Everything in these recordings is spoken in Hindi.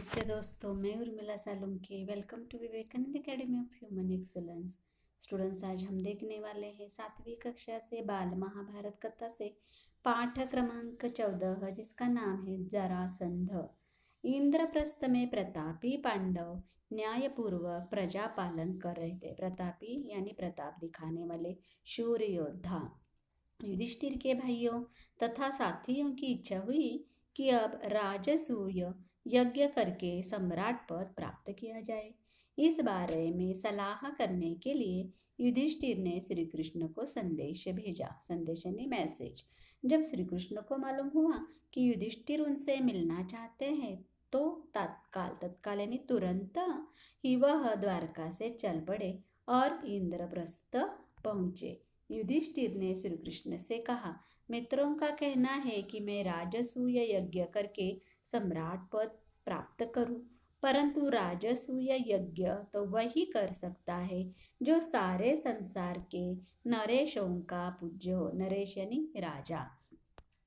नमस्ते दोस्तों, मैं Urmila Salunke. Welcome to Vivekananda academy of human excellence. Students, आज हम देखने वाले हैं 7वीं कक्षा से बाल महाभारत कथा से पाठ क्रमांक 14, जिसका नाम है जरासंध। इंद्रप्रस्थ में प्रतापी पांडव न्यायपूर्वक प्रजा पालन कर रहे थे। प्रतापी यानी प्रताप दिखाने वाले शूर योद्धा। युधिष्ठिर के भाइयों तथा साथियों की इच्छा हुई कि अब राजसूय यज्ञ करके सम्राट पद प्राप्त किया जाए। इस बारे में सलाह करने के लिए युधिष्ठिर ने श्री कृष्ण को संदेश भेजा। संदेश यानी मैसेज। जब श्री कृष्ण को मालूम हुआ कि युधिष्ठिर उनसे मिलना चाहते हैं तो तत्काल यानी तुरंत ही वह द्वारका से चल पड़े और इंद्रप्रस्थ पहुंचे। युधिष्ठिर ने श्री कृष्ण से कहा, मित्रों का कहना है कि मैं राजसूय यज्ञ करके सम्राट पद प्राप्त करूं, परंतु राजसूय यज्ञ तो वही कर सकता है जो सारे संसार के नरेशों का पूज्य हो। नरेश यानी राजा,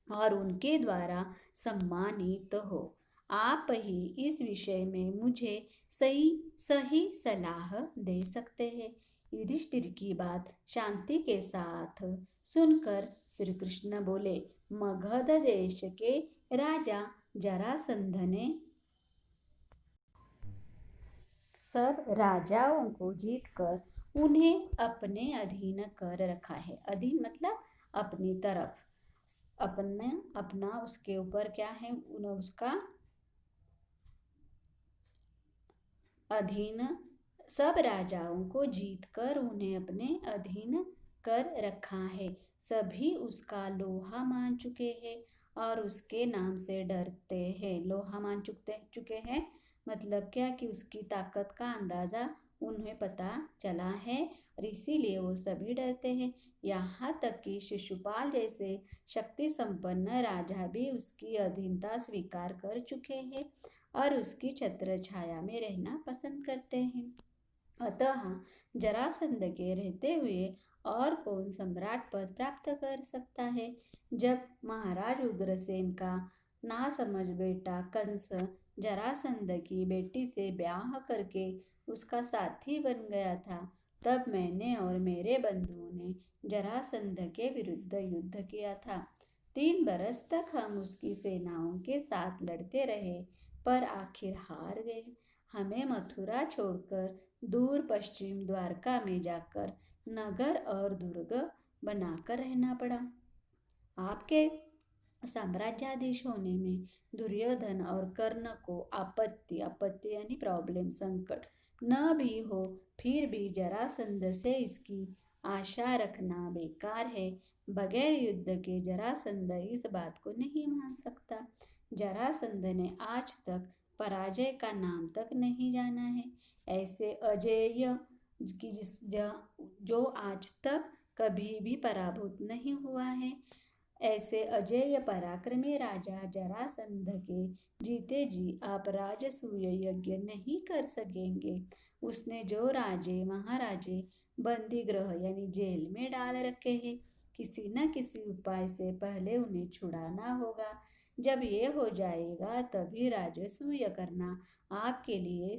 और उनके द्वारा सम्मानित हो। आप ही इस विषय में मुझे सही सही सलाह दे सकते हैं। युधिष्ठिर की बात शांति के साथ सुनकर श्री कृष्ण बोले, मगध देश के राजा जरासंध ने सब राजाओं को जीतकर उन्हें अपने अधीन कर रखा है। अधीन मतलब अपनी तरफ, अपना उसके ऊपर क्या है, उसका अधीन। सब राजाओं को जीतकर उन्हें अपने अधीन कर रखा है। सभी उसका लोहा मान चुके हैं और उसके नाम से डरते हैं। लोहा मान चुके हैं मतलब क्या कि उसकी ताकत का अंदाजा उन्हें पता चला है और इसीलिए वो सभी डरते हैं। यहाँ तक कि शिशुपाल जैसे शक्ति संपन्न राजा भी उसकी अधीनता स्वीकार कर चुके हैं और उसकी छत्र छाया में रहना पसंद करते हैं। अतः जरासंध के रहते हुए और कौन सम्राट पद प्राप्त कर सकता है। जब महाराज उग्रसेन का नासमझ बेटा कंस जरासंध की बेटी से ब्याह करके उसका साथी बन गया था, तब मैंने और मेरे बंधुओं ने जरासंध के विरुद्ध युद्ध किया था। 3 बरस तक हम उसकी सेनाओं के साथ लड़ते रहे, पर आखिर हार गए। हमें मथुरा छोड़कर दूर पश्चिम द्वारका में जाकर नगर और दुर्ग बनाकर रहना पड़ा। आपके साम्राज्याधीश होने में दुर्योधन और कर्ण को आपत्ति यानी प्रॉब्लम, संकट न भी हो, फिर भी जरासंध से इसकी आशा रखना बेकार है। बगैर युद्ध के जरासंध इस बात को नहीं मान सकता। जरासंध ने आज तक पराजय का नाम तक नहीं जाना है। ऐसे अजेय जो आज तक कभी भी पराभूत नहीं हुआ है, ऐसे अजेय पराक्रमी राजा जरासंध के जीते जी आप राजसूय यज्ञ नहीं कर सकेंगे। उसने जो राजे महाराजे बंदी गृह यानी जेल में डाल रखे हैं, किसी न किसी उपाय से पहले उन्हें छुड़ाना होगा। जब ये हो जाएगा तभी राजसूय करना आपके लिए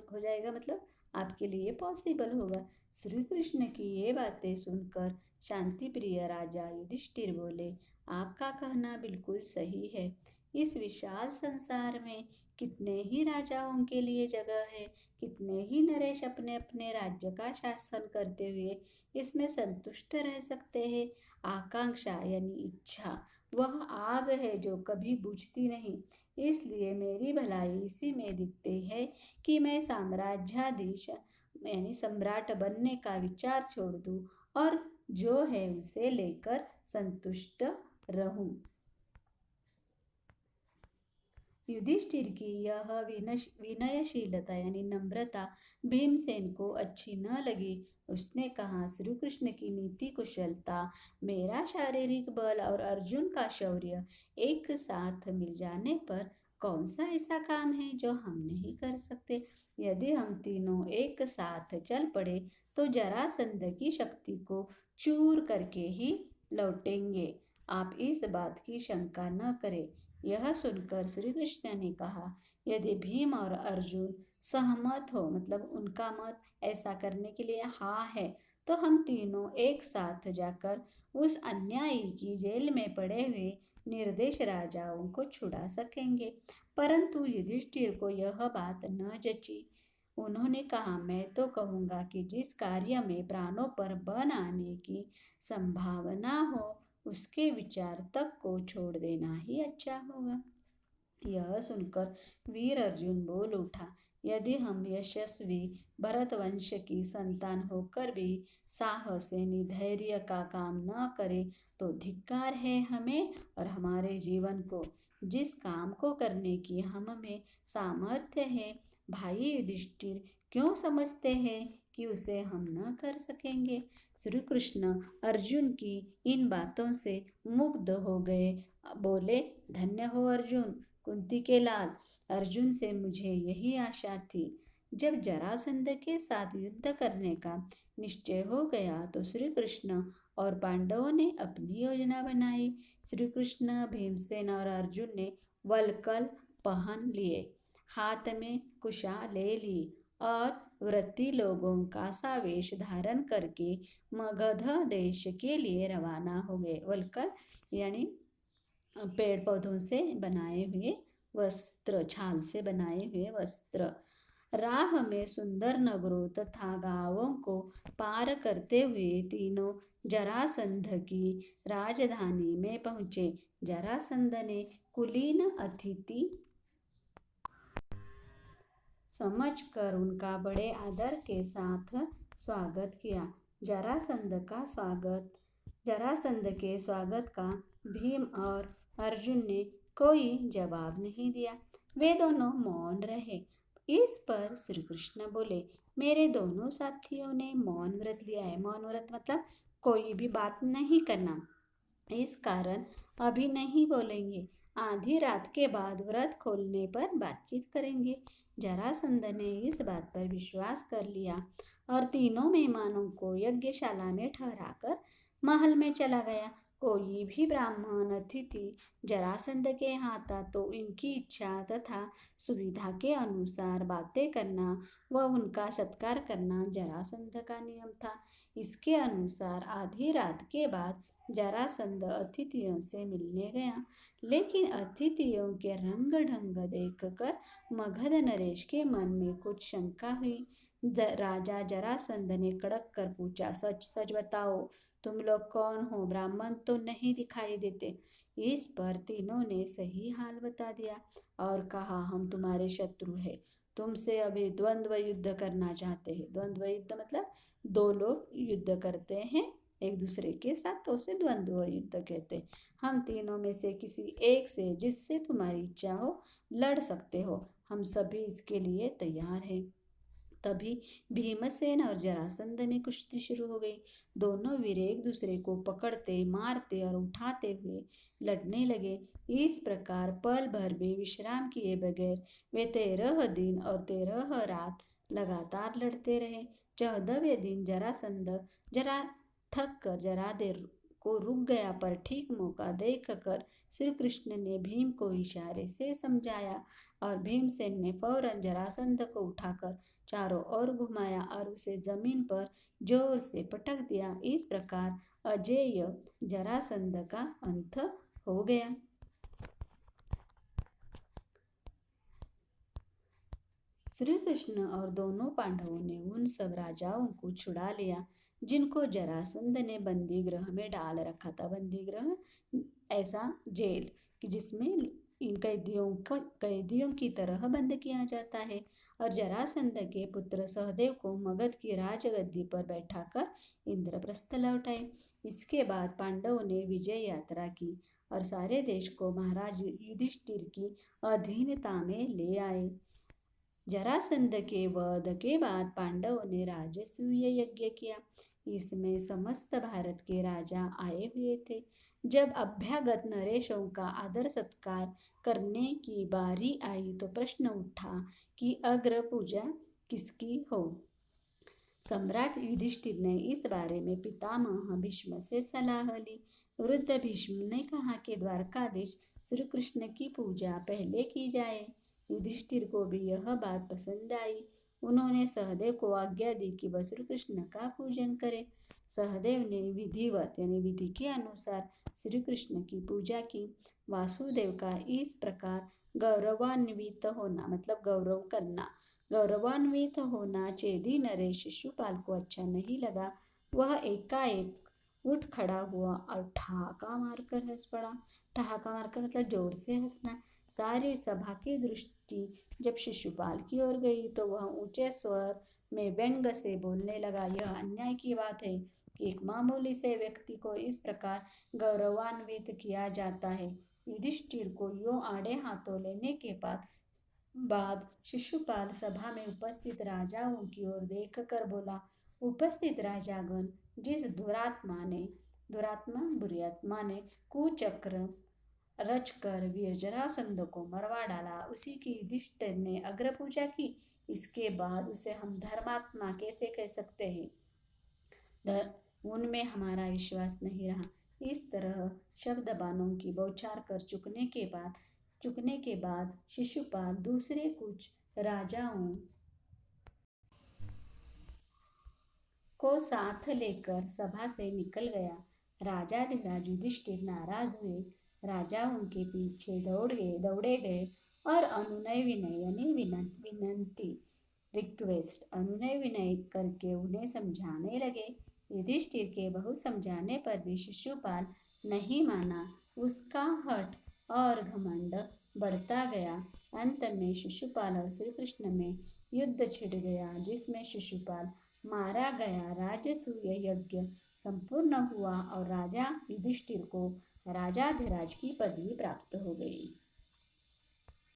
हो जाएगा, मतलब आपके लिए पॉसिबल होगा। श्री कृष्ण की ये बातें सुनकर शांति प्रिय राजा युधिष्ठिर बोले, आपका कहना बिल्कुल सही है। इस विशाल संसार में कितने ही राजाओं के लिए जगह है, कितने ही नरेश अपने अपने राज्य का शासन करते हुए इसमें संतुष्ट रह सकते हैं। आकांक्षा यानी इच्छा वह आग है जो कभी बुझती नहीं। इसलिए मेरी भलाई इसी में दिखती है कि मैं साम्राज्याधीश यानी सम्राट बनने का विचार छोड़ दूं और जो है उसे लेकर संतुष्ट रहूं। युधिष्ठिर की यह विनयशीलता यानी नम्रता भीमसेन को अच्छी न लगी। उसने कहा, श्री कृष्ण की नीति कुशलता, मेरा शारीरिक बल और अर्जुन का शौर्य एक साथ मिल जाने पर कौन सा ऐसा काम है जो हम नहीं कर सकते। यदि हम तीनों एक साथ चल पड़े तो जरासंध की शक्ति को चूर करके ही लौटेंगे। आप इस बात की शंका न करें। यह सुनकर श्री कृष्ण ने कहा, यदि भीम और अर्जुन सहमत हो, मतलब उनका मत ऐसा करने के लिए हाँ है, तो हम तीनों एक साथ जाकर उस अन्यायी की जेल में पड़े हुए निर्दोष राजाओं को छुड़ा सकेंगे। परंतु युधिष्ठिर को यह बात न जची। उन्होंने कहा, मैं तो कहूँगा कि जिस कार्य में प्राणों पर बन आने की संभावना हो, उसके विचार तक को छोड़ देना ही अच्छा होगा। यह सुनकर वीर अर्जुन बोल उठा, यदि हम यशस्वी भरतवंश की संतान होकर भी साहस से धैर्य का काम न करें तो धिक्कार है हमें और हमारे जीवन को। जिस काम को करने की हम में सामर्थ्य है, भाई युधिष्ठिर क्यों समझते हैं कि उसे हम न कर सकेंगे। श्री कृष्ण अर्जुन की इन बातों से मुग्ध हो गए। बोले, धन्य हो अर्जुन, कुंती के लाल, अर्जुन से मुझे यही आशा थी। जब जरासंध के साथ युद्ध करने का निश्चय हो गया तो श्री कृष्ण और पांडवों ने अपनी योजना बनाई। श्री कृष्ण, भीमसेन और अर्जुन ने वल्कल पहन लिए, हाथ में कुशा ले ली और व्रती लोगों का सा वेश धारण करके मगध देश के लिए रवाना हो गए। वल्कल यानी पेड़ पौधों से बनाए हुए वस्त्र, छाल से बनाए हुए वस्त्र। राह में सुंदर नगरों तथा गांवों को पार करते हुए तीनों जरासंध की राजधानी में पहुँचे। जरासंध ने कुलीन अतिथि समझकर उनका बड़े आदर के साथ स्वागत किया। जरासंध के स्वागत का भीम और अर्जुन ने कोई जवाब नहीं दिया। वे दोनों मौन रहे। इस पर श्री कृष्ण बोले, मेरे दोनों साथियों ने मौन व्रत लिया है। मौन व्रत मतलब कोई भी बात नहीं करना, इस कारण अभी नहीं बोलेंगे। आधी रात के बाद व्रत खोलने पर बातचीत करेंगे। जरासंध ने इस बात पर विश्वास कर लिया और तीनों मेहमानों को यज्ञशाला में ठहराकर महल में चला गया। कोई भी ब्राह्मण अतिथि जरासंध के यहाँ आता तो इनकी इच्छा तथा सुविधा के अनुसार बातें करना व उनका सत्कार करना जरासंध का नियम था। इसके अनुसार आधी रात के बाद जरासंध अतिथियों से मिलने गया, लेकिन अतिथियों के रंग ढंग देखकर मगध नरेश के मन में कुछ शंका हुई। राजा जरासंध ने कड़क कर पूछा, सच सच बताओ, तुम लोग कौन हो? ब्राह्मण तो नहीं दिखाई देते। इस पर तीनों ने सही हाल बता दिया और कहा, हम तुम्हारे शत्रु हैं, तुमसे अभी द्वंद्व युद्ध करना चाहते हैं। द्वंद्व युद्ध मतलब दो लोग युद्ध करते हैं एक दूसरे के साथ, तो उसे द्वंद्व युद्ध कहते हैं। हम तीनों में से किसी एक से, जिससे तुम्हारी इच्छा हो, लड़ सकते हो। हम सभी इसके लिए तैयार हैं। तभी भीमसेन और जरासंध में कुश्ती शुरू हो गई। दोनों वीर एक दूसरे को पकड़ते, मारते और उठाते हुए लड़ने लगे। इस प्रकार पल भर भी विश्राम किए बगैर वे 13 दिन और 13 रात लगातार लड़ते रहे। 14वें दिन जरासंध जरा थक कर जरा देर को रुक गया, पर ठीक मौका देखकर श्री कृष्ण ने भीम को इशारे से समझाया और भीमसेन ने फौरन जरासंध को उठाकर चारों ओर घुमाया और उसे जमीन पर जोर से पटक दिया। इस प्रकार अजेय जरासंध का अंत हो गया। श्री कृष्ण और दोनों पांडवों ने उन सब राजाओं को छुड़ा लिया जिनको जरासंध ने बंदी गृह में डाल रखा था। बंदी गृह ऐसा जेल कि जिसमें इन कैदियों की तरह बंद किया जाता है। और जरासंध के पुत्र सहदेव को मगध की राजगद्दी पर बैठाकर इंद्रप्रस्थ लौटाए। इसके बाद पांडवों ने विजय यात्रा की और सारे देश को महाराज युधिष्ठिर की अधीनता में ले आए। जरासंध के वध के बाद पांडवों ने राजसूय यज्ञ किया। इसमें समस्त भारत के राजा आए हुए थे। जब अभ्यागत नरेशों का आदर सत्कार करने की बारी आई तो प्रश्न उठा कि अग्र पूजा किसकी हो। सम्राट युधिष्ठिर ने इस बारे में पितामह भीष्म से सलाह ली। वृद्ध भीष्म ने कहा कि द्वारकाधीश श्री कृष्ण की पूजा पहले की जाए। युधिष्ठिर को भी यह बात पसंद आई। उन्होंने सहदेव को आज्ञा दी कि वह श्री कृष्ण का पूजन करे। सहदेव ने विधिवत यानी विधि के अनुसार श्री कृष्ण की पूजा की। वासुदेव का इस प्रकार गौरवान्वित होना मतलब गौरव करना गौरवान्वित होना चेदी नरेश शिशुपाल को अच्छा नहीं लगा। वह एकाएक उठ खड़ा हुआ और ठहाका मारकर हंस पड़ा। ठहाका मारकर मतलब जोर से हंसना। सारी सभा की दृष्टि जब शिशुपाल की ओर गई तो वह ऊंचे स्वर में व्यंग से बोलने लगा, यह अन्याय की बात है कि एक मामूली से व्यक्ति को इस प्रकार गौरवान्वित किया जाता है। युधिष्ठिर को यूं आड़े हाथों लेने के बाद शिशुपाल सभा में उपस्थित राजाओं की ओर देख कर बोला, उपस्थित राजागण, जिस दुरात्मा बुरी आत्मा ने कुचक्र रचकर वीर जरासंध को मरवा डाला, उसी की युधिष्ठिर ने अग्र पूजा की। इसके बाद उसे हम धर्मात्मा कैसे कह सकते हैं? उनमें हमारा विश्वास नहीं रहा। इस तरह शब्द बाणों की बौछार कर चुकने के बाद शिशुपाल दूसरे कुछ राजाओं को साथ लेकर सभा से निकल गया। राजाधिराज युधिष्ठिर नाराज हुए। राजा उनके पीछे दौड़े गए और अनुनय विनय यानी विनंती अनुनय विनय करके उन्हें समझाने लगे। युधिष्ठिर के बहुत समझाने पर भी शिशुपाल नहीं माना। उसका हठ और घमंड बढ़ता गया। अंत में शिशुपाल और श्री कृष्ण में युद्ध छिड़ गया, जिसमें शिशुपाल मारा गया। राजसूय यज्ञ संपूर्ण हुआ और राजा युधिष्ठिर को राजाधिराज की पदवी प्राप्त हो गई।